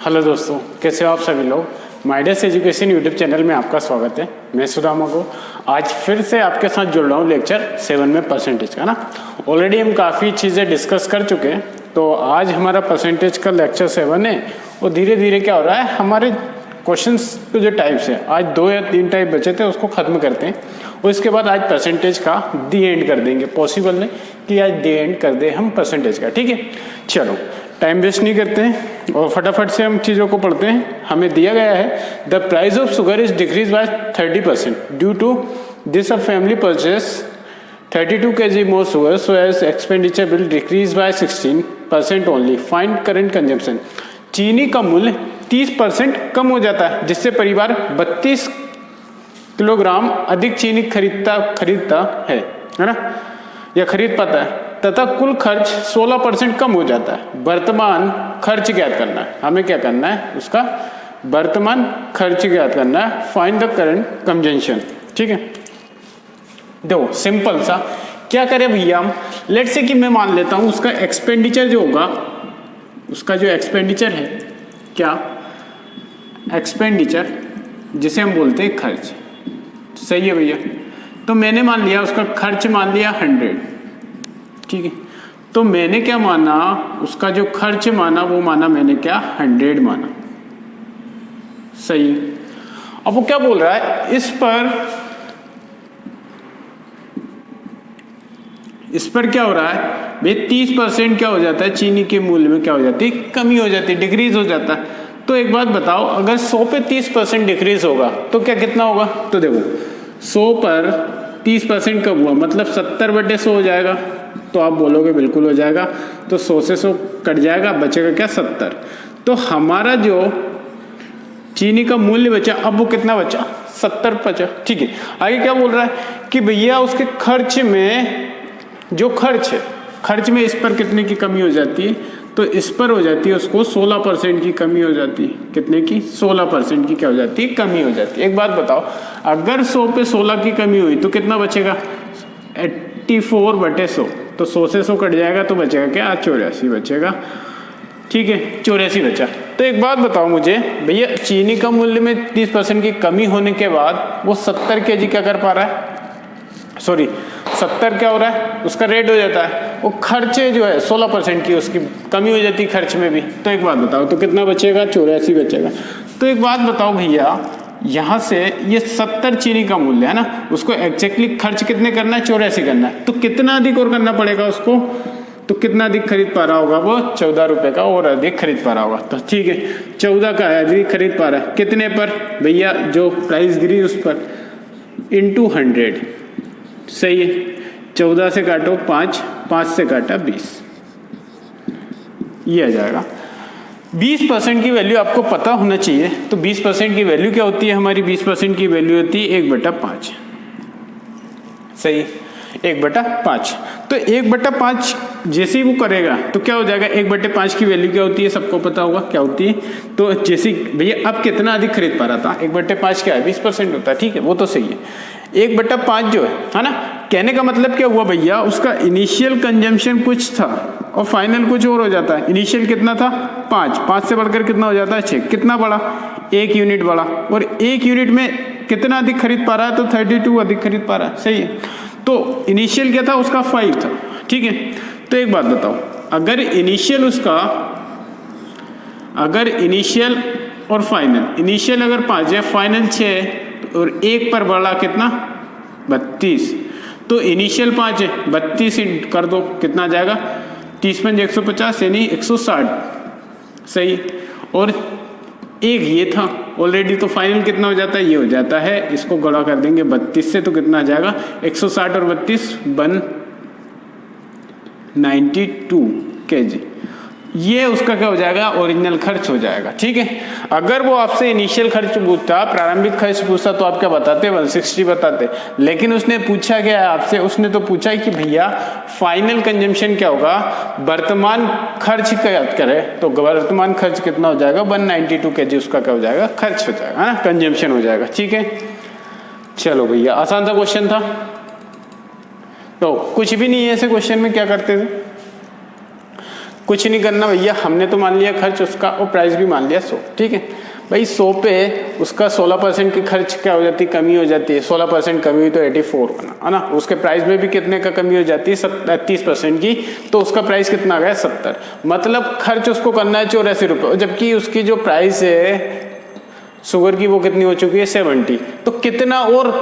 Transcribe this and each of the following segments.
Hello दोस्तों, कैसे हो आप सभी लोग। माइडस एजुकेशन यूट्यूब चैनल में आपका स्वागत है। मैं सुदामा को आज फिर से आपके साथ जुड़ रहा हूँ लेक्चर 7 में परसेंटेज का ना। ऑलरेडी हम काफ़ी चीज़ें डिस्कस कर चुके हैं, तो आज हमारा परसेंटेज का लेक्चर 7 है। और धीरे धीरे क्या हो रहा है, हमारे क्वेश्चंस के जो टाइप्स है, आज 2 या 3 टाइप बचे थे, उसको ख़त्म करते हैं और इसके बाद आज परसेंटेज का दी एंड कर देंगे। पॉसिबल नहीं कि आज दी एंड कर दें हम परसेंटेज का, ठीक है। चलो टाइम वेस्ट नहीं करते हैं और फटाफट से हम चीज़ों को पढ़ते हैं। हमें दिया गया है the price of sugar is decrease by 30% due to this a family purchase 32 kg more sugar, so as expenditure will decrease by 16% only. Find current consumption. चीनी का मूल्य 30% कम हो जाता है, जिससे परिवार 32 किलोग्राम अधिक चीनी खरीदता है ना, या खरीद पाता है, तथा कुल खर्च 16% कम हो जाता है। वर्तमान खर्च ज्ञात करना है, हमें क्या करना है, उसका वर्तमान खर्च ज्ञात करना है। फाइंड द करंट कंजम्पशन, ठीक है। देखो सिंपल सा क्या करें भैया, हम लेट से कि मैं मान लेता हूं उसका एक्सपेंडिचर जो होगा, उसका जो एक्सपेंडिचर है, क्या एक्सपेंडिचर जिसे हम बोलते हैं खर्च, सही है भैया। तो मैंने मान लिया उसका खर्च मान लिया 100, ठीक है। तो मैंने क्या माना, उसका जो खर्च माना वो माना मैंने क्या 100 माना, सही है। अब वो क्या बोल रहा है, इस पर क्या हो रहा है भाई, 30% क्या हो जाता है, चीनी के मूल्य में क्या हो जाती है, कमी हो जाती है, डिक्रीज हो जाता है। तो एक बात बताओ, अगर 100 पे 30% डिक्रीज होगा तो क्या कितना होगा। तो देखो 100 पर 30% कब हुआ, मतलब 70/100 हो जाएगा। तो आप बोलोगे बिल्कुल हो जाएगा, तो 100 से 100 कट जाएगा, बचेगा क्या 70। तो हमारा जो चीनी का मूल्य बचा, अब वो कितना बचा, 70 बचा, ठीक है। आगे क्या बोल रहा है कि भैया उसके खर्च में जो खर्च है, खर्च में इस पर कितने की कमी हो जाती है, तो इस पर हो जाती है उसको 16% की कमी हो जाती है। कितने की, 16% की क्या हो जाती है, कमी हो जाती है। एक बात बताओ, अगर 100 पे 16 की कमी हुई तो कितना बचेगा, 84/100। तो 100 से 100 कट जाएगा तो बचेगा क्या, 84 बचेगा, ठीक है, 84 बचा। तो एक बात बताओ मुझे भैया, चीनी का मूल्य में 30% की कमी होने के बाद वो 70 kg क्या कर पा रहा है, सॉरी 70 क्या हो रहा है, उसका रेट हो जाता है। वो खर्चे जो है 16% की उसकी कमी हो जाती है खर्च में भी। तो एक बात बताओ, तो कितना बचेगा, 84 बचेगा। तो एक बात बताओ भैया, यहाँ से ये 70 चीनी का मूल्य है ना, उसको एग्जैक्टली खर्च कितने करना है, 84 करना है। तो कितना अधिक और करना पड़ेगा उसको, तो कितना अधिक खरीद पा रहा होगा वो, 14 रुपए का और अधिक खरीद पा रहा होगा। तो ठीक है, 14 का अधिक खरीद पा रहा है, कितने पर भैया, जो प्राइस गिरी उस पर, इंटू 100, सही है। 14 से काटो 5, 5 से काटा 20, ये आ जाएगा। 20% की वैल्यू आपको पता होना चाहिए। तो 20% की वैल्यू क्या होती है हमारी, 20% की वैल्यू होती है 1/5, सही, 1/5। तो 1/5 जैसे ही वो करेगा तो क्या हो जाएगा, 1/5 की वैल्यू क्या होती है, सबको पता होगा क्या होती है। तो जैसे भैया अब कितना अधिक खरीद पा रहा था, 1/5 क्या है, 20% होता है, ठीक है, वो तो सही है। 1/5 जो है ना, कहने का मतलब क्या हुआ भैया, उसका इनिशियल कंजम्पशन कुछ था और फाइनल कुछ और हो जाता है। इनिशियल कितना था, 5, 5 से बढ़कर कितना हो जाता है, 6, कितना बढ़ा, 1 यूनिट बढ़ा। और 1 यूनिट में कितना अधिक खरीद पा रहा है, तो 32 अधिक खरीद पा रहा है, सही है। तो इनिशियल क्या था उसका, 5 था, ठीक है। तो एक बात बताओ, अगर इनिशियल और फाइनल, इनिशियल अगर 5 है, फाइनल 6 और 1 पर बढ़ा कितना, 32। तो इनिशियल 5 है, 32 कर दो, कितना आ जाएगा, 30 पंज 150 यानी 160, सही। और एक ये था ऑलरेडी, तो फाइनल कितना हो जाता है, ये हो जाता है, इसको गुणा कर देंगे 32 से, तो कितना आ जाएगा, 160 और 32 192 kg। ये उसका क्या हो जाएगा, ओरिजिनल खर्च हो जाएगा, ठीक है। अगर वो आपसे इनिशियल खर्च पूछता, प्रारंभिक खर्च पूछता, तो आप क्या बताते, 160 बताते। लेकिन उसने पूछा क्या है आपसे, उसने तो पूछा है कि भैया फाइनल कंजम्पशन क्या होगा, वर्तमान खर्च क्या करे। तो वर्तमान खर्च कितना हो जाएगा, 192 kg उसका क्या हो जाएगा, खर्च हो जाएगा, है ना, कंजम्पशन हो जाएगा, ठीक है। चलो भैया, आसान सा क्वेश्चन था, तो कुछ भी नहीं है ऐसे क्वेश्चन में, क्या करते थे, कुछ नहीं करना भैया, हमने तो मान लिया खर्च उसका और प्राइस भी मान लिया 100, ठीक है भाई। 100 पे उसका 16% की खर्च क्या हो जाती है, कमी हो जाती है। 16% कमी हुई तो 84 बना, है ना। उसके प्राइस में भी कितने का कमी हो जाती है, 30% की, तो उसका प्राइस कितना आ गया 70। मतलब खर्च उसको करना है 84 रुपये, जबकि उसकी जो प्राइस है शुगर की वो कितनी हो चुकी है 70। तो कितना और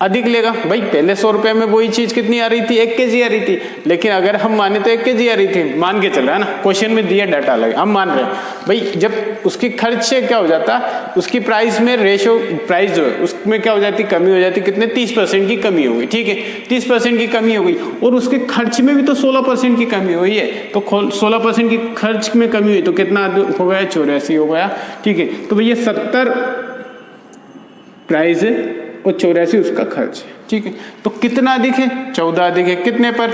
अधिक लेगा भाई। पहले 100 रुपये में वही चीज कितनी आ रही थी, 1 kg आ रही थी, लेकिन अगर हम माने तो 1 kg आ रही थी, मान के चल रहा है ना, क्वेश्चन में दिया डाटा लगे, हम मान रहे हैं भाई। जब उसकी खर्च से क्या हो जाता, उसकी प्राइस में रेशो, प्राइस जो है उसमें क्या हो जाती, कमी हो जाती, कितने 30% की कमी हो गई, ठीक है 30% की कमी हो गई। और उसके खर्च में भी तो 16% की कमी हुई है, तो 16% की खर्च में कमी हुई तो कितना हो गया, 84 हो गया, ठीक है। तो भैया 70 प्राइस है और 84 उसका खर्च है, ठीक है। तो कितना अधिक है, 14 अधिक है, कितने पर,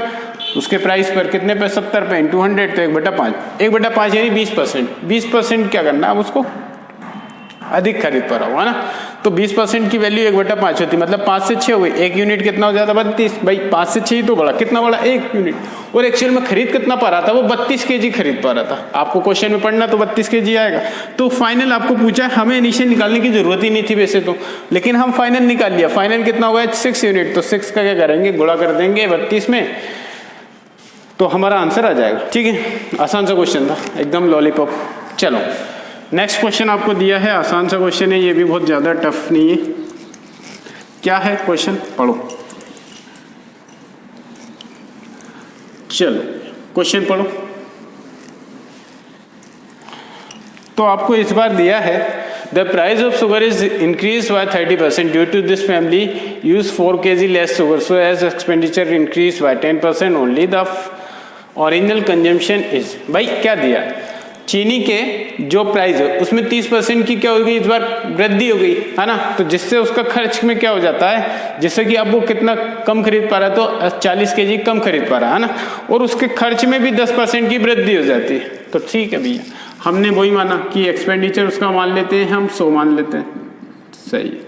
उसके प्राइस पर, कितने पर 70 पे इंटू 100 तो 1/5, 1/5 यानी 20%। 20% क्या करना, अब उसको अधिक खरीद पा रहा हुआ ना, तो 20% की वैल्यू 1/5 होती, मतलब 5 से 6 हो गई, 1 यूनिट कितना हो जाता, 32 भाई। 5 से 6 ही तो बढ़ा, कितना बढ़ा 1 यूनिट। और एक्चुअल में खरीद कितना पा रहा था, वो 32 kg खरीद पा रहा था। आपको क्वेश्चन में पढ़ना तो 32 kg आएगा। तो फाइनल आपको पूछा है, हमें इनिशियल निकालने की जरूरत ही नहीं थी वैसे तो, लेकिन हम फाइनल निकाल लिया। फाइनल कितना होगा 6 यूनिट, तो 6 का क्या करेंगे, गुणा कर देंगे 32 में, तो हमारा आंसर आ जाएगा, ठीक है। आसान सा क्वेश्चन था, एकदम लॉलीपॉप। चलो नेक्स्ट क्वेश्चन आपको दिया है, आसान सा क्वेश्चन है, ये भी बहुत ज्यादा टफ नहीं है। क्या है क्वेश्चन, पढ़ो। चलो क्वेश्चन पढ़ो। तो आपको इस बार दिया है, the price of sugar is increase by 30% due to this family use 4 kg less sugar, so as expenditure increase by 10% only, the original consumption is. भाई क्या दिया, चीनी के जो प्राइस है उसमें 30% की क्या हो गई, इस बार वृद्धि हो गई, है ना। तो जिससे उसका खर्च में क्या हो जाता है, जैसे कि अब वो कितना कम खरीद पा रहा है, तो 40 kg कम खरीद पा रहा है ना, और उसके खर्च में भी 10% की वृद्धि हो जाती है। तो ठीक है भैया, हमने वही माना कि एक्सपेंडिचर उसका मान लेते हैं हम 100 मान लेते हैं, सही है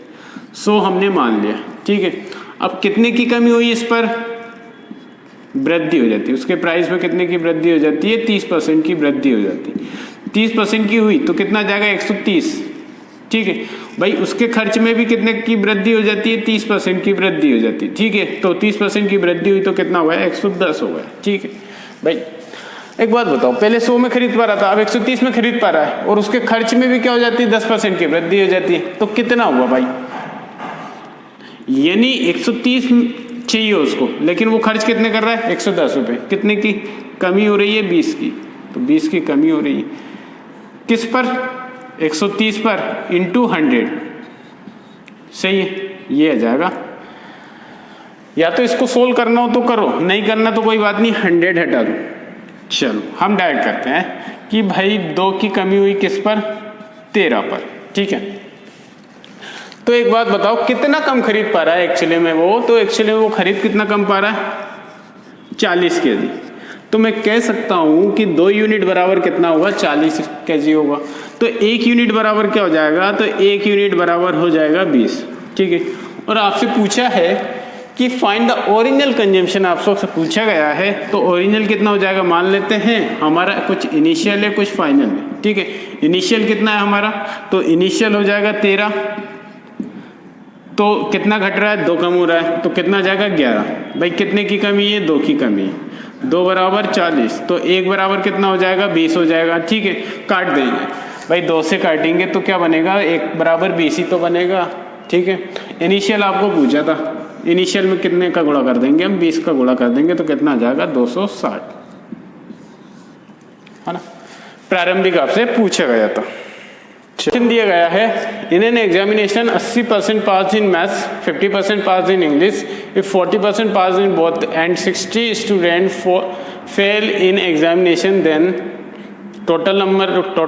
100 हमने मान लिया, ठीक है। अब कितने की कमी हुई, इस पर वृद्धि हो जाती है, उसके प्राइस में कितने की वृद्धि हो जाती है, 30% की वृद्धि हो जाती है। 30% की हुई तो कितना जाएगा 130, ठीक है भाई। उसके खर्च में भी कितने की वृद्धि हो जाती है, 30% की वृद्धि हो जाती है, ठीक है। तो 30% की वृद्धि हुई तो कितना हुआ, 110 हो गया, ठीक है भाई। एक बात बताओ, पहले 100 में खरीद पा रहा था, अब 130 में खरीद पा रहा है, और उसके खर्च में भी क्या हो जाती है, 10% की वृद्धि हो जाती है, तो कितना हुआ भाई, यानी 130 चाहिए उसको, लेकिन वो खर्च कितने कर रहा है, 110 रुपये। कितने की कमी हो रही है, 20 की, तो 20 की कमी हो रही है किस पर, 130 पर इंटू 100, सही है, ये आ जाएगा। या तो इसको सोल्व करना हो तो करो, नहीं करना तो कोई बात नहीं, 100 हटा दो। चलो हम डायरेक्ट करते हैं कि भाई 2 की कमी हुई किस पर, 13 पर, ठीक है। तो एक बात बताओ, कितना कम खरीद पा रहा है एक्चुअली में वो, तो एक्चुअली में वो खरीद कितना कम पा रहा है, 40 kg। तो मैं कह सकता हूं कि 2 यूनिट बराबर कितना होगा, 40 kg होगा। तो 1 यूनिट बराबर क्या हो जाएगा, तो 1 यूनिट बराबर हो जाएगा 20, ठीक है। और आपसे पूछा है कि फाइंड द ओरिजिनल कंजम्पशन, आपसे पूछा गया है, तो ओरिजिनल कितना हो जाएगा, मान लेते हैं हमारा कुछ इनिशियल है कुछ फाइनल है, ठीक है। इनिशियल कितना है हमारा, तो इनिशियल हो जाएगा 13, तो कितना घट रहा है, 2 कम हो रहा है, तो कितना जाएगा 11। भाई कितने की कमी है, 2 की कमी है, 2 बराबर 40, तो 1 बराबर कितना हो जाएगा, 20 हो जाएगा, ठीक है। काट देंगे भाई, 2 से काटेंगे तो क्या बनेगा, 1 बराबर 20 ही तो बनेगा, ठीक है। इनिशियल आपको पूछा था, इनिशियल में कितने का गुणा कर देंगे हम, 20 का गुणा कर देंगे तो कितना आ जाएगा, 260, है ना। प्रारंभिक आपसे पूछा गया था। क्वेश्चन दिया गया है, in an examination 80% pass in maths, 50% pass in English, if 40% pass in both and 60 student fail in examination, then total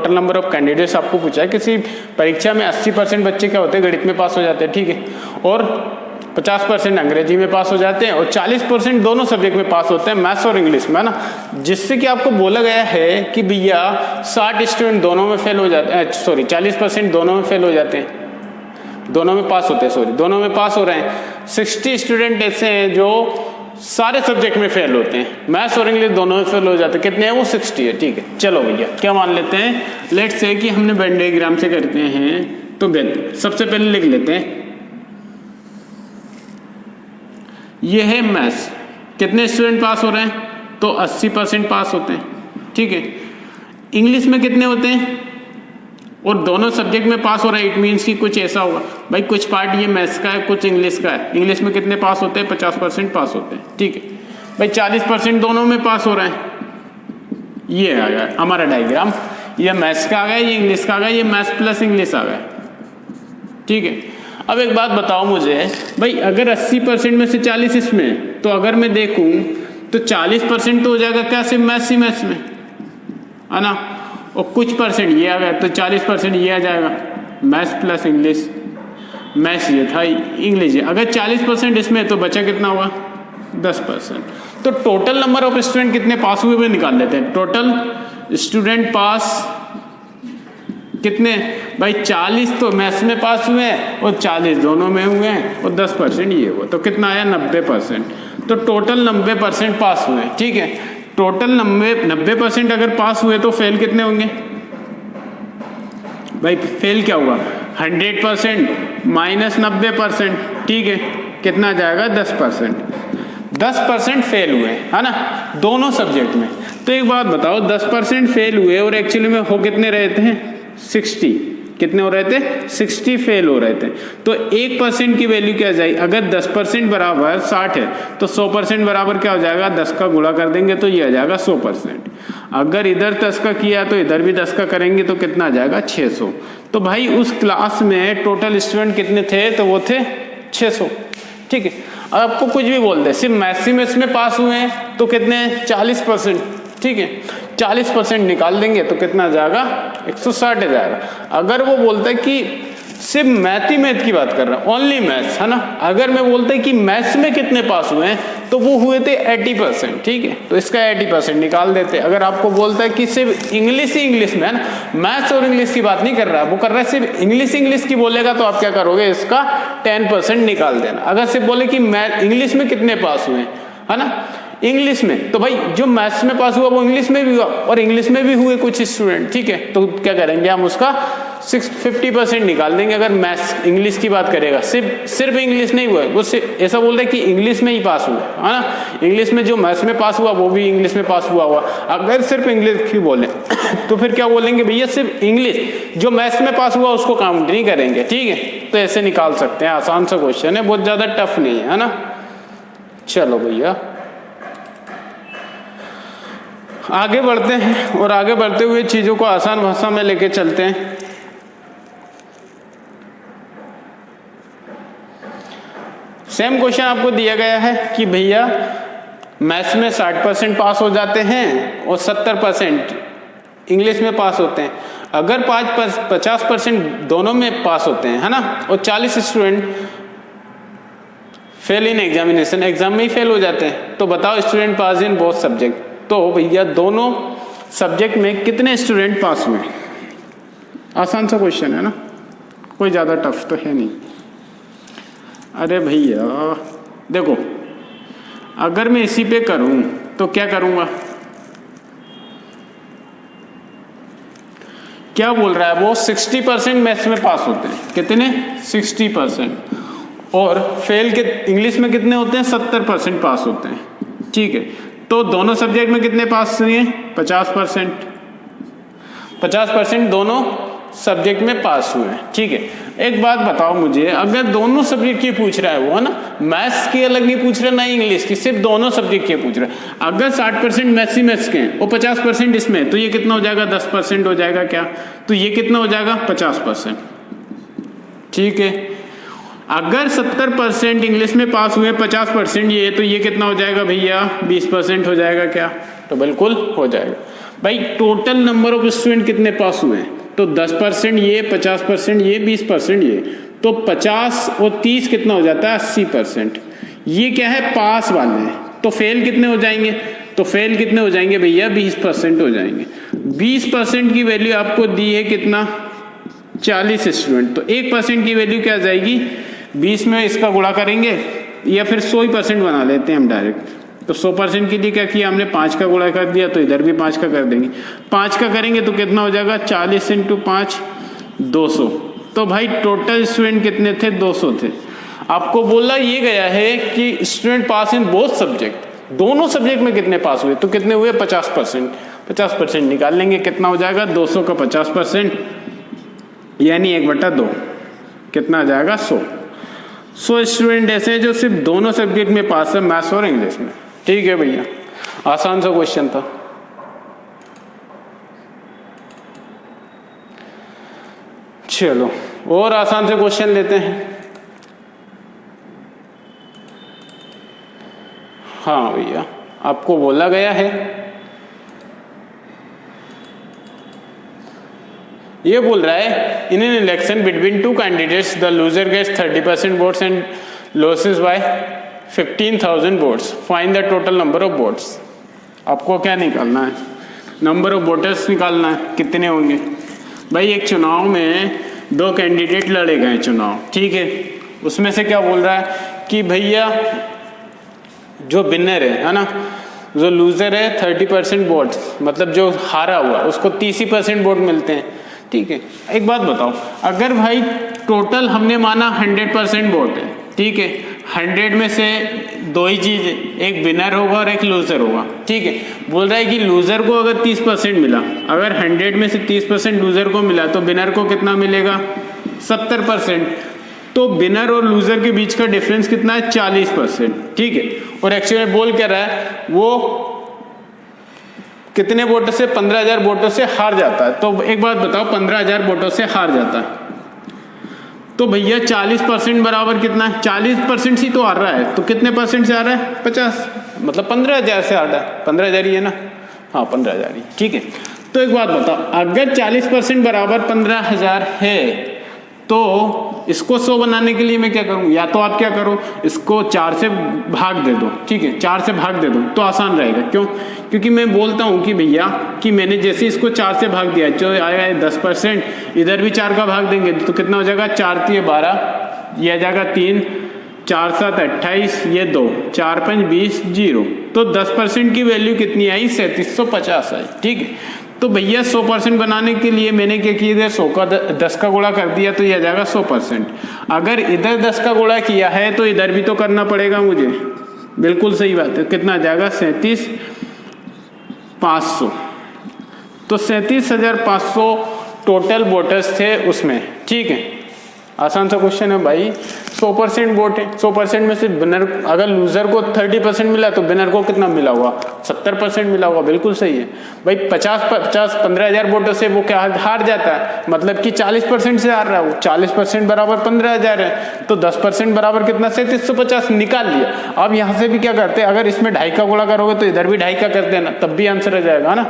number of candidates आपको पूछा है। किसी परीक्षा में 80% बच्चे क्या होते हैं, गणित में पास हो जाते हैं, ठीक है, और 50% अंग्रेजी में पास हो जाते हैं, और 40% दोनों सब्जेक्ट में पास होते हैं, मैथ्स और इंग्लिश में, है ना। जिससे कि आपको बोला गया है कि भैया 60 स्टूडेंट दोनों में फेल हो जाते हैं, सॉरी 40% दोनों में फेल हो जाते हैं, दोनों में पास होते हैं, सॉरी दोनों में पास हो रहे हैं। 60 स्टूडेंट ऐसे हैं जो सारे सब्जेक्ट में फेल होते हैं, मैथ्स और इंग्लिश दोनों में फेल हो जाते हैं। कितने हैं वो? 60 है। ठीक है, चलो भैया क्या मान लेते हैं, लेट्स से कि हमने वेन डायग्राम से करते हैं तो सबसे पहले लिख लेते हैं ये है मैथ्स, कितने स्टूडेंट पास हो रहे हैं? तो 80% पास होते हैं। ठीक है, इंग्लिश में कितने होते हैं? और दोनों सब्जेक्ट में पास हो रहा है, इट मीन्स कि कुछ ऐसा होगा भाई, कुछ पार्ट ये मैथ्स का है, कुछ इंग्लिश का है। इंग्लिश में कितने पास होते हैं? 50% पास होते हैं। ठीक है भाई, 40% दोनों में पास हो रहे हैं। ये आ गया हमारा डायग्राम, ये मैथ्स का आ गया, ये इंग्लिश का आ गया, ये मैथ्स प्लस इंग्लिश आ गया। ठीक है, अब एक बात बताओ मुझे भाई, अगर 80% में से 40 इसमें, तो अगर मैं देखूं तो 40% तो हो जाएगा क्या सिर्फ मैथ्स ही मैथ्स में, है ना, और कुछ परसेंट ये आ गया, तो 40% ये आ जाएगा मैथ्स प्लस इंग्लिश। मैथ्स ये था, इंग्लिश ये। अगर 40% इसमें तो बचा कितना होगा? 10%। तो टोटल नंबर ऑफ स्टूडेंट कितने पास हुए निकाल लेते हैं। टोटल स्टूडेंट पास कितने भाई? 40 तो मैथ्स में पास हुए हैं और 40 दोनों में हुए हैं, और 10% ये हुआ, तो कितना आया? 90%। तो टोटल 90% पास हुए। ठीक है, टोटल 90% अगर पास हुए तो फेल कितने होंगे भाई? फेल क्या हुआ? 100% माइनस 90%। ठीक है, कितना आ जाएगा? 10%। 10% फेल हुए, है ना, दोनों सब्जेक्ट में। तो एक बात बताओ, 10% फेल हुए और एक्चुअली में हो कितने रहे थे? 60। कितने हो रहे थे? 60 फेल हो रहे थे। तो 1% की वैल्यू क्या जाएगी? अगर 10% बराबर 60 है तो 100% बराबर क्या हो जाएगा? 10 का गुणा कर देंगे तो ये आ जाएगा 100%। अगर इधर 10 का किया तो इधर भी 10 का करेंगे तो कितना आ जाएगा? 600। तो भाई उस क्लास में टोटल स्टूडेंट कितने थे? तो वो थे 600। ठीक है, अब आपको कुछ भी बोल दे, सिर्फ मैथ्स में पास हुए हैं तो कितने? 40%। ठीक है, 40% निकाल देंगे तो कितना जाएगा? 160 जाएगा। अगर वो बोलता है कि सिर्फ मैथ की बात कर रहा है, ओनली मैथ्स, है ना, अगर मैं बोलता है कि मैथ्स में कितने पास हुए हैं तो वो हुए थे 80%। ठीक है, तो इसका 80% निकाल देते। अगर आपको बोलता है कि सिर्फ इंग्लिश ही इंग्लिश में, है ना, मैथ्स और इंग्लिश की बात नहीं कर रहा है, वो कर रहा है सिर्फ इंग्लिश की बोलेगा, तो आप क्या करोगे? इसका 10% निकाल देना। अगर सिर्फ बोले कि मैथ इंग्लिश में कितने पास हुए हैं, है ना, इंग्लिश में, तो भाई जो मैथ्स में पास हुआ वो इंग्लिश में भी हुआ, और इंग्लिश में भी हुए कुछ स्टूडेंट। ठीक है, तो क्या करेंगे हम? उसका 50% निकाल देंगे। अगर मैथ्स इंग्लिश की बात करेगा, सिर्फ इंग्लिश नहीं हुआ, वो ऐसा बोल रहे कि इंग्लिश में ही पास हुआ, है ना, इंग्लिश में जो मैथ्स में पास हुआ वो भी इंग्लिश में पास हुआ। अगर सिर्फ इंग्लिश की बोले तो फिर क्या बोलेंगे? भैया सिर्फ इंग्लिश, जो मैथ्स में पास हुआ उसको काउंट नहीं करेंगे। ठीक है, तो ऐसे निकाल सकते हैं, आसान सा क्वेश्चन है, बहुत ज्यादा टफ नहीं है ना। चलो भैया आगे बढ़ते हैं, और आगे बढ़ते हुए चीजों को आसान भाषा में लेके चलते हैं। सेम क्वेश्चन आपको दिया गया है कि भैया मैथ्स में 60% पास हो जाते हैं और 70% इंग्लिश में पास होते हैं। अगर 50% दोनों में पास होते हैं, है ना, और 40 student fail in examination, exam में ही फेल हो जाते हैं, तो बताओ student pass in both subject. तो भैया दोनों सब्जेक्ट में कितने स्टूडेंट पास हुए? आसान सा क्वेश्चन है ना, कोई ज़्यादा टफ तो है नहीं। अरे भैया देखो, अगर मैं इसी पे करूं तो क्या करूंगा? क्या बोल रहा है वो? 60% मैथ्स में पास होते हैं। कितने? 60%। और फेल के इंग्लिश में कितने होते हैं? 70% पास होते हैं। ठीक है, तो दोनों सब्जेक्ट में कितने पास हुए हैं? 50%। 50% दोनों सब्जेक्ट में पास हुए हैं। ठीक है, एक बात बताओ मुझे, अगर दोनों सब्जेक्ट की पूछ रहा है वो, है ना, मैथ्स की अलग नहीं पूछ रहा ना इंग्लिश की, सिर्फ दोनों सब्जेक्ट की पूछ रहा है। अगर 60% मैथ्स के हैं और 50% इसमें, तो ये कितना हो जाएगा? 10% हो जाएगा क्या? तो ये कितना हो जाएगा? 50%। ठीक है, अगर 70% इंग्लिश में पास हुए, 50% ये, तो ये कितना हो जाएगा भैया? 20% हो जाएगा क्या? तो बिल्कुल हो जाएगा। भाई टोटल नंबर ऑफ स्टूडेंट कितने पास हुए हैं? तो 10% ये, 50% ये, 20% ये, तो 50 और 30 कितना हो जाता है? 80%। ये क्या है? पास वाले हैं। तो फेल कितने हो जाएंगे? तो फेल कितने हो जाएंगे भैया? 20% हो जाएंगे। 20% की वैल्यू आपको दी है कितना? 40 स्टूडेंट। तो 1% की वैल्यू क्या आ जाएगी? 20 में इसका गुणा करेंगे या फिर 100% बना लेते हैं हम डायरेक्ट। तो 100% के लिए क्या किया हमने, 5 का गुणा कर दिया, तो इधर भी 5 का कर देंगे। 5 का करेंगे तो कितना हो जाएगा, 40 × 5 200। तो भाई टोटल स्टूडेंट कितने थे, 200 थे। आपको बोला ये गया है कि student pass in both subject, दोनों सब्जेक्ट में कितने पास हुए, तो कितने हुए, 50%। 50% निकाल लेंगे, कितना हो जाएगा, 200 का 50% यानी 1/2, कितना आ जाएगा, 100 स्टूडेंट ऐसे हैं जो सिर्फ दोनों सब्जेक्ट में पास है, मैथ्स और इंग्लिश में। ठीक है भैया, आसान सा क्वेश्चन था। चलो और आसान से क्वेश्चन लेते हैं। हाँ भैया, आपको बोला गया है, ये बोल रहा है in an election between 2 candidates the loser gets 30% votes and losses by 15,000 votes, find the total number of votes. आपको क्या निकालना है, नंबर ऑफ वोटर्स निकालना है, कितने होंगे। भाई एक चुनाव में 2 कैंडिडेट लड़े गए चुनाव, ठीक है, उसमें से क्या बोल रहा है कि भैया जो विनर है ना, जो लूजर है 30% वोट्स, मतलब जो हारा हुआ उसको 30% वोट मिलते हैं। ठीक है, एक बात बताओ, अगर भाई टोटल हमने माना 100% वोट है, ठीक है, 100 में से 2 ही चीज है, एक विनर होगा और एक लूजर होगा। ठीक है, बोल रहा है कि लूजर को अगर 30% मिला, अगर 100 में से 30% लूजर को मिला तो विनर को कितना मिलेगा, 70%। तो विनर और लूजर के बीच का डिफरेंस कितना है, 40%। ठीक है, और एक्चुअली बोल क्या रहा है, वो कितने वोटों से, 15,000 वोटों से हार जाता है। तो एक बात बताओ, 15,000 वोटों से हार जाता है तो भैया 40% बराबर कितना है, 40% ही तो हार रहा है, तो कितने परसेंट से आ रहा है, 50, मतलब 15,000 से आ रहा है, 15,000 ही है ना, हाँ 15,000 ही। ठीक है, तो एक बात बताओ, अगर 40% बराबर 15,000 है तो इसको 100 बनाने के लिए मैं क्या करूं, या तो आप क्या करो, इसको 4 से भाग दे दो। ठीक है, 4 से भाग दे दो तो आसान रहेगा। क्यों, क्योंकि मैं बोलता हूं कि भैया कि मैंने जैसे इसको 4 से भाग दिया, जो आया है 10%, इधर भी 4 का भाग देंगे तो कितना हो जाएगा, 4 × 12, ये आ जाएगा 3, 4 × 7 28, ये 2, 4 × 5 20, 0। तो 10% की वैल्यू कितनी आई, 3750 आई। ठीक है, तो भैया 100% बनाने के लिए मैंने क्या किया, 100 का 10 का गुणा कर दिया तो यह आ जाएगा 100%। अगर इधर 10 का गुणा किया है तो इधर भी तो करना पड़ेगा मुझे, बिल्कुल सही बात है। कितना आ जाएगा, 37,500। तो 37,500 टोटल वोटर्स थे उसमें। ठीक है, आसान सा क्वेश्चन है भाई, 100% वोट है, 100% में से विनर, अगर लूजर को 30% मिला तो विनर को कितना मिला होगा, 70% मिला होगा। बिल्कुल सही है भाई, 15,000 वोटों से वो क्या हार जाता है, मतलब कि 40% से हार रहा है वो, 40% बराबर 15,000 है, तो 10% बराबर कितना, 3750 निकाल लिया। अब यहाँ से भी क्या करते हैं, अगर इसमें 2.5 का गुणा करोगे तो इधर भी 2.5 का कर देना, तब भी आंसर आ जाएगा ना।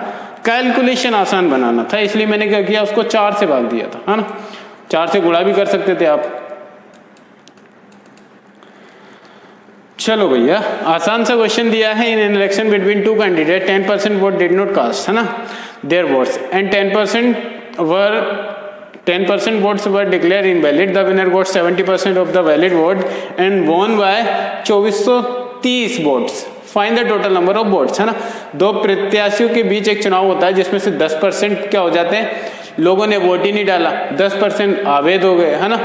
कैलकुलेशन आसान बनाना था, इसलिए मैंने क्या किया, उसको 4 से भाग दिया था, है ना। 4 से गुणा भी कर सकते थे आप। चलो भैया, आसान सा क्वेश्चन दिया है, in an election between 2 candidate 10% vote did not cast, है ना, their votes and 10% votes were declared invalid, the winner got 70% of the valid vote and won by 2430 votes, find the total number of votes, है ना। 2 प्रत्याशियों के बीच एक चुनाव होता है जिसमें से 10% क्या हो जाते हैं, लोगों ने वोट ही नहीं डाला, 10% अवैध हो गए, है ना।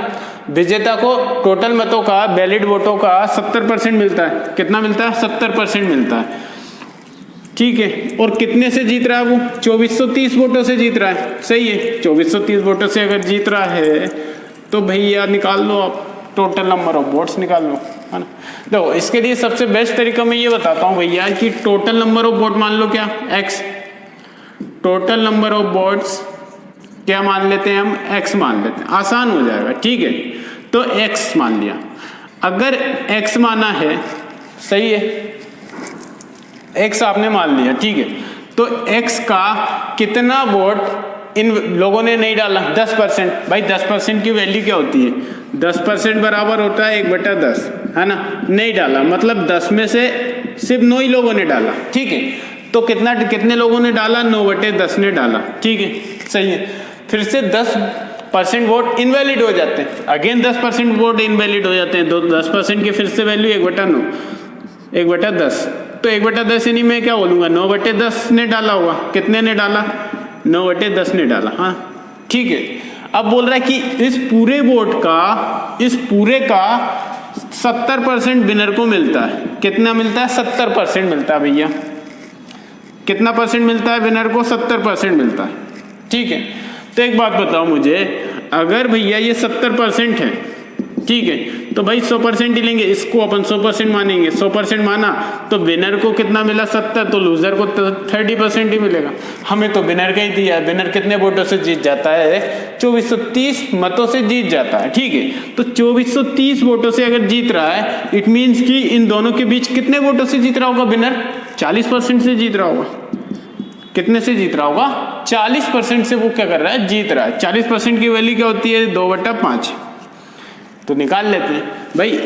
विजेता को टोटल मतों का, वैलिड वोटों का 70% मिलता है। कितना मिलता है, 70% मिलता है। ठीक है, और कितने से जीत रहा है वो, 2430 वोटों से जीत रहा है। सही है, 2430 वोटों से अगर जीत रहा है तो भैया निकाल लो आप, टोटल नंबर ऑफ वोट्स निकाल लो, है ना। देखो, इसके लिए सबसे बेस्ट तरीका मैं ये बताता हूँ भैया कि टोटल नंबर ऑफ वोट मान लो क्या, x, total number of votes क्या मान लेते हैं हम, x मान लेते हैं, आसान हो जाएगा। ठीक है, तो x मान लिया। अगर x माना है, सही है, x आपने मान लिया, ठीक है, तो x का कितना वोट इन लोगों ने नहीं डाला, 10%। भाई 10% की वैल्यू क्या होती है, 10% बराबर होता है 1/10, है ना। नहीं डाला मतलब 10 में से सिर्फ 9 ही लोगों ने डाला। ठीक है, तो कितने लोगों ने डाला, 9/10 ने डाला। ठीक है, सही है। फिर से 10 परसेंट वोट इनवैलिड हो जाते हैं, अगेन 10% वोट इनवैलिड हो जाते हैं। तो 10% की फिर से वैल्यू 1/9, 1/10। तो 1/10 यानी मैं क्या बोलूँगा, 9/10 ने डाला होगा। कितने ने डाला, 9/10 ने डाला। हाँ ठीक है। अब बोल रहा है कि इस पूरे वोट का, इस पूरे का 70% विनर को मिलता है। कितना मिलता है, 70% मिलता है भैया। कितना परसेंट मिलता है विनर को, 70% मिलता है। ठीक है। तो एक बात बताओ मुझे, अगर भैया ये 70% है, ठीक है, तो भाई 100% ही लेंगे, इसको अपन 100% मानेंगे। 100% माना तो विनर को कितना मिला, 70, तो लूजर को 30% ही मिलेगा। हमें तो विनर का ही दिया। विनर कितने वोटों से जीत जाता है, 2430 मतों से जीत जाता है। ठीक है, तो 2430 वोटों से अगर जीत रहा है, इट मीन्स कि इन दोनों के बीच कितने वोटों से जीत रहा होगा विनर, 40% से जीत रहा होगा। कितने से जीत रहा होगा, 40% से वो क्या कर रहा है, जीत रहा है। 40% की वैल्यू क्या होती है, 2/5। तो निकाल लेते हैं भाई,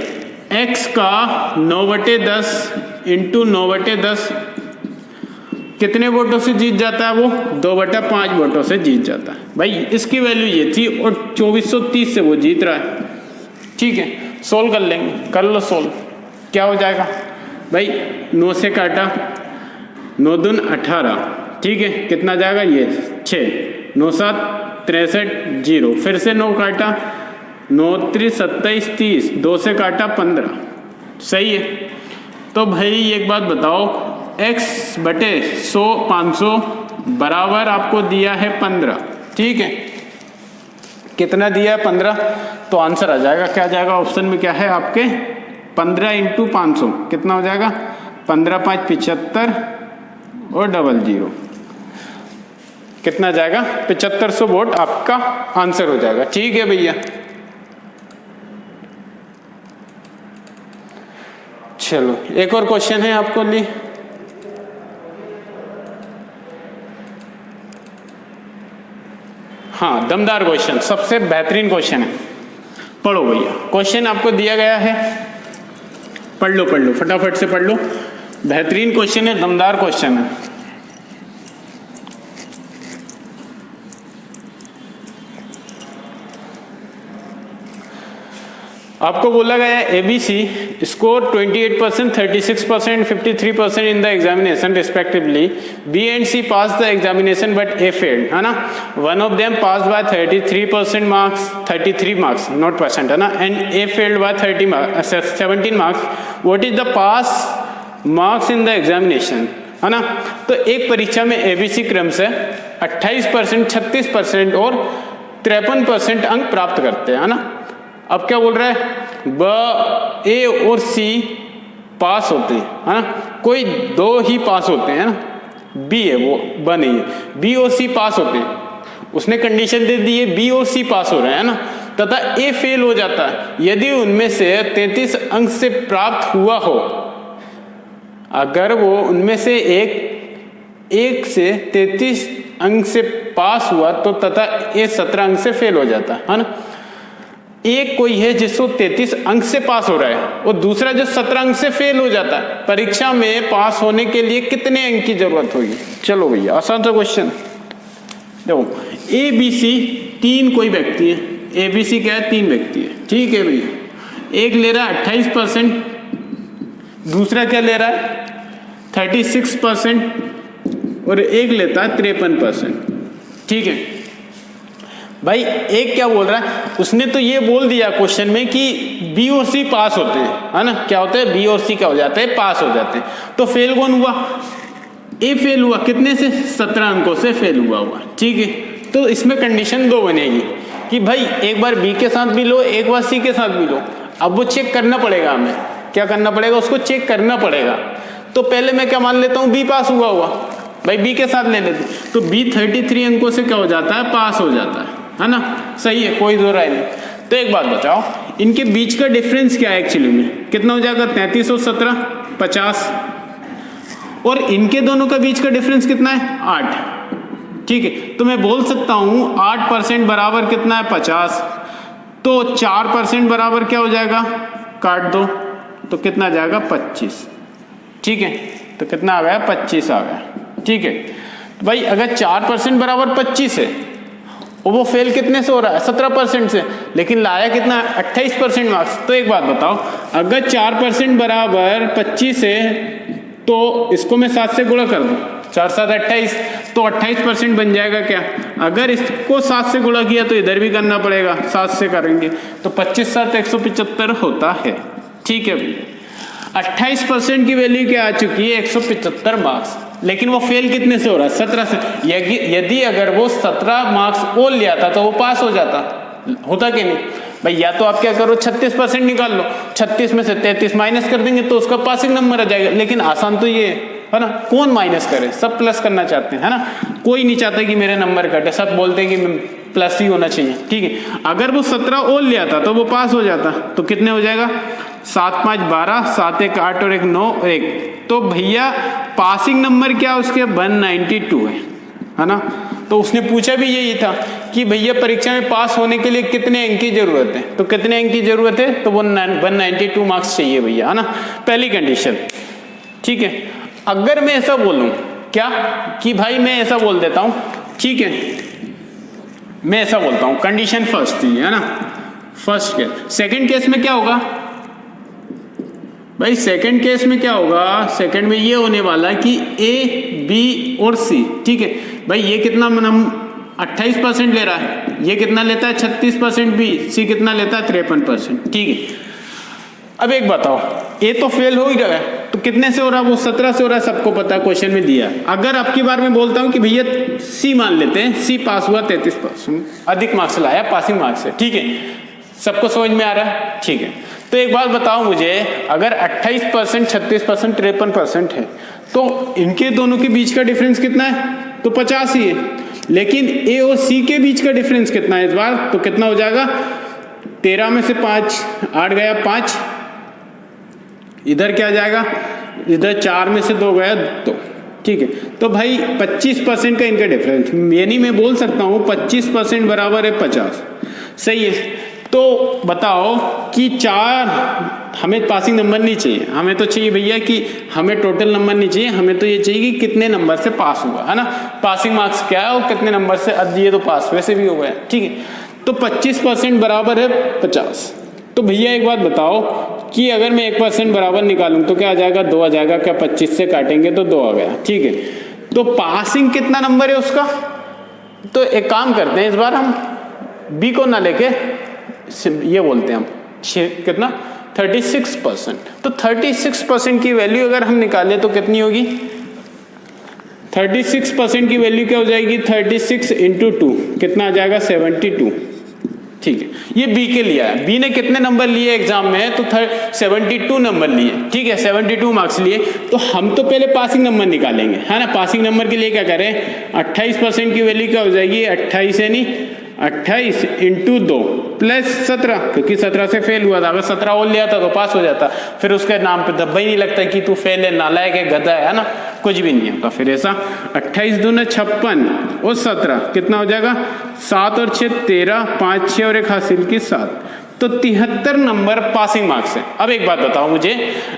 x का 9/10 इंटू 9/10 कितने वोटों से जीत जाता है, वो 2/5 वोटों से जीत जाता है। भाई इसकी वैल्यू ये थी और 2430 से वो जीत रहा है। ठीक है, सोल्व कर लेंगे, कर लो सोल्व। क्या हो जाएगा भाई, 9 से काटा, 9 दून 18, ठीक है, कितना जाएगा ये 6, 9 7 63 0, फिर से 9 काटा, 9 3 27 30, 2 से काटा 15। सही है। तो भाई एक बात बताओ, x/100 500 बराबर आपको दिया है 15। ठीक है, कितना दिया है, 15। तो आंसर आ जाएगा, क्या जाएगा ऑप्शन में, क्या है आपके 15 इंटू 500 कितना हो जाएगा, 15 5 75 और 00 कितना जाएगा, 7500 वोट आपका आंसर हो जाएगा। ठीक है भैया, चलो एक और क्वेश्चन है आपको लिए। हाँ, दमदार क्वेश्चन, सबसे बेहतरीन क्वेश्चन है। पढ़ो भैया, क्वेश्चन आपको दिया गया है, पढ़ लो फटाफट से पढ़ लो। बेहतरीन क्वेश्चन है, दमदार क्वेश्चन है। आपको बोला गया है ABC score 28%, 36%, 53% in the examination respectively. B and C pass the examination but A failed, है ना। One of them pass by 33% marks, 33 marks not percent, है ना, and A failed by 17 marks. What is the pass marks in the examination, है ना। तो एक परीक्षा में ABC क्रम से 28%, 36% और 53% अंक प्राप्त करते हैं, है ना। अब क्या बोल रहा है, A और C पास होते हैं, है ना, कोई 2 ही पास होते हैं, ना, B है वो, B नहीं है, B और C पास होते हैं। उसने कंडीशन दे दी है B और C पास हो रहे हैं ना, तथा A फेल हो जाता है यदि उनमें से 33 अंक से प्राप्त हुआ हो। अगर वो उनमें से एक से 33 अंक से पास हुआ तो तथा A 17 अंक से फेल हो जाता है ना। एक कोई है जिसको 33 अंक से पास हो रहा है और दूसरा जो 17 अंक से फेल हो जाता है। परीक्षा में पास होने के लिए कितने अंक की जरूरत होगी? चलो भैया आसान सा क्वेश्चन देखो, ABC 3 कोई व्यक्ति है, ABC क्या है 3 व्यक्ति है, ठीक है भैया। एक ले रहा है 28%, दूसरा क्या ले रहा है 36% और एक लेता है 53%, ठीक है भाई। एक क्या बोल रहा है, उसने तो ये बोल दिया क्वेश्चन में कि B और C पास होते हैं, है ना। क्या होते हैं, B और C क्या हो जाते हैं, पास हो जाते हैं। तो फेल कौन हुआ, A फेल हुआ, कितने से 17 अंकों से फेल हुआ, ठीक है। तो इसमें कंडीशन 2 बनेगी कि भाई एक बार B के साथ भी लो, एक बार C के साथ भी लो। अब वो चेक करना पड़ेगा, हमें क्या करना पड़ेगा, उसको चेक करना पड़ेगा। तो पहले मैं क्या मान लेता हूँ, B पास हुआ भाई, B के साथ ले लेते, तो B 33 अंकों से क्या हो जाता है, पास हो जाता है ना। सही है, कोई दो राय नहीं। तो एक बात बताओ, इनके बीच का डिफरेंस क्या है एक्चुअली में, कितना हो जाएगा 33 और 17 50, और इनके दोनों का बीच का डिफरेंस कितना है 8, ठीक है। तो मैं बोल सकता हूं 8% बराबर कितना है 50, तो 4% बराबर क्या हो जाएगा, काट दो तो कितना आ जाएगा 25, ठीक है। तो कितना आ गया 25 आ गया, ठीक है। भाई अगर 4% बराबर 25 है और वो फेल कितने से हो रहा है? 17% से, लेकिन लाया कितना? 28% मार्क्स। तो एक बात बताओ, अगर 4% बराबर 25 है तो इसको मैं 7 से गुणा कर दूं, 4 7 28, तो 28% बन जाएगा क्या? अगर इसको 7 से गुणा किया तो इधर भी करना पड़ेगा, 7 से करेंगे तो 25 7 175 होता है। ठीक है भाई, 28% की वैल्यू क्या आ चुकी है? 175 मार्क्स। लेकिन वो फेल कितने से हो रहा है? 17 से। यदि अगर वो 17 मार्क्स और ले आता तो वो पास हो जाता, होता कि नहीं भाई? या तो आप क्या करो, 36% निकाल लो, 36 में से 33 माइनस कर देंगे तो उसका पासिंग नंबर आ जाएगा। लेकिन आसान तो ये है ना, कौन माइनस करे? सब प्लस करना चाहते हैं, है ना? कोई नहीं चाहता कि मेरे नंबर कटे, सब बोलते हैं कि प्लस ही होना चाहिए। ठीक है, अगर वो 17 और ले आता तो वो पास हो जाता। तो कितने हो जाएगा? 7 5 12, 7 1 8 और 1 9 और 1। तो भैया पासिंग नंबर क्या उसके? 192 है ना? तो उसने पूछा भी यही था कि भैया परीक्षा में पास होने के लिए कितने अंक की जरूरत है? तो कितने अंक की जरूरत है? तो 192 मार्क्स चाहिए भैया, है ना? पहली कंडीशन। ठीक है, अगर मैं ऐसा बोलूं क्या कि भाई मैं ऐसा बोल देता हूं, ठीक है, मैं ऐसा बोलता हूं कंडीशन फर्स्ट थी, है ना? First case. सेकंड केस में क्या होगा भाई? सेकंड केस में क्या होगा? सेकंड में ये होने वाला कि ए बी और सी। ठीक है भाई, ये कितना 28% ले रहा है, ये कितना लेता है? 36%, बी सी कितना लेता है? 53%। ठीक है, अब एक बताओ, ए तो फेल हो ही रहा है, तो कितने से हो रहा है? वो 17 से हो रहा है, सबको पता है, क्वेश्चन में दिया। अगर आपकी बार में बोलता हूं कि भैया सी मान लेते हैं, सी पास हुआ 33%, अधिक मार्क्स लाया, पासिंग मार्क्स है। ठीक है, सबको समझ में आ रहा है? ठीक है, तो एक बात बताओ मुझे, अगर 28%, 36%, 53% है तो इनके दोनों के बीच का डिफरेंस कितना है? तो 50 ही है। लेकिन ए और सी के बीच का डिफरेंस कितना है इस बार? तो कितना हो जाएगा? 13 में से 5 8 गया 5, इधर क्या जाएगा? इधर 4 में से 2 गया 2। ठीक है, तो भाई 25% का इनका डिफरेंस, यानी मैं बोल सकता हूं 25% बराबर है 50। सही है, तो बताओ कि 4 हमें पासिंग नंबर नहीं चाहिए, हमें तो चाहिए भैया कि हमें टोटल नंबर नहीं चाहिए, हमें तो ये चाहिए कि कितने नंबर से पास हुआ, है ना? पासिंग मार्क्स क्या है और कितने नंबर से, अब ये तो पास वैसे भी हो गया। ठीक है, तो 25% बराबर है 50। तो भैया एक बात बताओ कि अगर मैं 1% बराबर निकालूं तो क्या आ जाएगा? 2 आ जाएगा क्या? 25 से काटेंगे तो 2 आ गया। ठीक है, तो पासिंग कितना नंबर है उसका? तो एक काम करते हैं, इस बार हम बी को ना लेके ये बोलते हैं हम कितना? 36%। तो 36% की वैल्यू अगर हम निकालें तो कितनी होगी? 36% की वैल्यू क्या हो जाएगी? 36 इंटू 2 कितना आ जाएगा? 72। ठीक है, ये बी के लिए है। बी ने कितने नंबर लिए एग्जाम में? तो 72 नंबर लिए। ठीक है, 72 मार्क्स लिए। तो हम तो पहले पासिंग नंबर निकालेंगे, है ना? पासिंग नंबर के लिए क्या करें? 28% की वैल्यू क्या हो जाएगी? 28 है नहीं, 28 इंटू 2 प्लस 17, क्योंकि 17 से फेल हुआ था, अगर 17 और लिया था तो पास हो जाता। फिर उसके नाम पे धब्बा ही नहीं लगता कि तू फेल है, नालायक है, गधा है ना? कुछ भी नहीं होता फिर ऐसा। 28 दूना 56 और 17 कितना हो जाएगा? 7 और 6 13, 5 6 और 1 हासिल की 7, तो 73 नंबर पासिंग मार्क्स है। अब एक बात बताओ मुझे,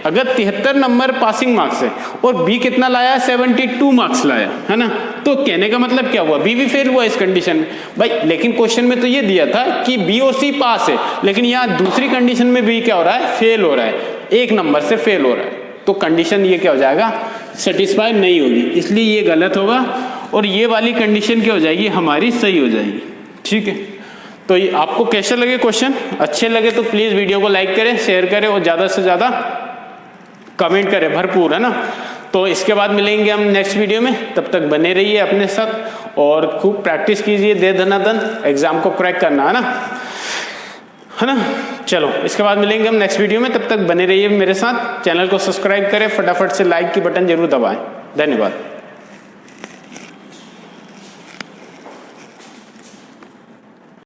अगर 73 नंबर पासिंग मार्क्स है और बी कितना लाया? 72 मार्क्स लाया, है ना? तो कहने का मतलब क्या हुआ? बी भी फेल हुआ इस कंडीशन में भाई। लेकिन क्वेश्चन में तो ये दिया था कि बी और सी पास है, लेकिन यहाँ दूसरी कंडीशन में बी क्या हो रहा है? फेल हो रहा है, 1 नंबर से फेल हो रहा है। तो कंडीशन ये क्या हो जाएगा? सेटिस्फाई नहीं होगी, इसलिए ये गलत होगा और ये वाली कंडीशन क्या हो जाएगी? हमारी सही हो जाएगी। ठीक है, तो ये आपको कैसे लगे क्वेश्चन? अच्छे लगे तो प्लीज़ वीडियो को लाइक करें, शेयर करें और ज़्यादा से ज़्यादा कमेंट करें भरपूर, है ना? तो इसके बाद मिलेंगे हम नेक्स्ट वीडियो में, तब तक बने रहिए अपने साथ और खूब प्रैक्टिस कीजिए, दे धनाधन एग्जाम को क्रैक करना, है ना? चलो, इसके बाद मिलेंगे हम नेक्स्ट वीडियो में, तब तक बने रहिए मेरे साथ। चैनल को सब्सक्राइब करें, फटाफट से लाइक की बटन जरूर दबाएं। धन्यवाद।